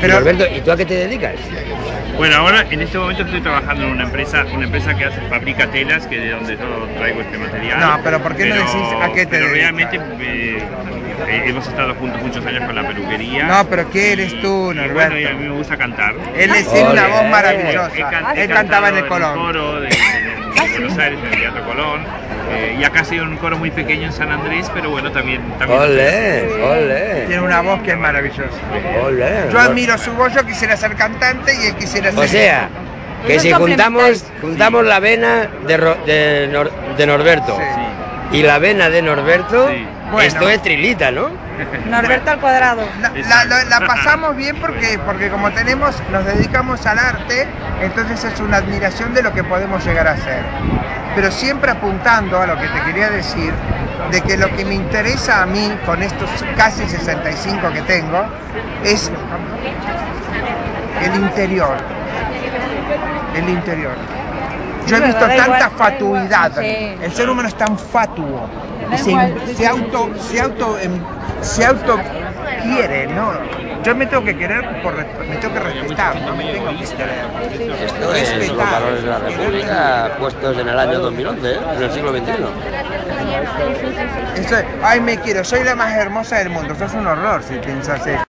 Pero, Alberto, ¿y tú a qué te dedicas? Bueno, ahora en este momento estoy trabajando en una empresa que fabrica telas, que es de donde yo traigo este material. No, pero ¿por qué no decís a qué te Pero dedicas? realmente hemos estado juntos muchos años con la peluquería. No, pero ¿qué eres tú, Norberto? Bueno, y a mí me gusta cantar. Él tiene una voz He maravillosa. Él cantaba en el Colón. un coro de Buenos Aires, en el Teatro Colón. Y acá ha sido un coro muy pequeño en San Andrés, pero bueno, también ¡Olé! ¡Olé! Tiene una voz que es maravillosa. ¡Olé! Yo admiro su voz, yo quisiera ser cantante y él quisiera ser... O sea, que si juntamos la vena de Norberto y la vena de Norberto, Bueno. esto es trilita, ¿no? Norberto al cuadrado. La pasamos bien porque como nos dedicamos al arte, entonces es una admiración de lo que podemos llegar a hacer. Pero siempre apuntando a lo que te quería decir, de que lo que me interesa a mí con estos casi 65 que tengo, es el interior. El interior. Yo he visto tanta fatuidad. El ser humano es tan fatuo. Se auto quiere, ¿no? Yo me tengo que querer, me tengo que respetar, no me tengo que querer. Esto es los valores de la República puestos en el año 2011, en el siglo XXI. Ay, me quiero, soy la más hermosa del mundo. Eso es un horror si piensas eso.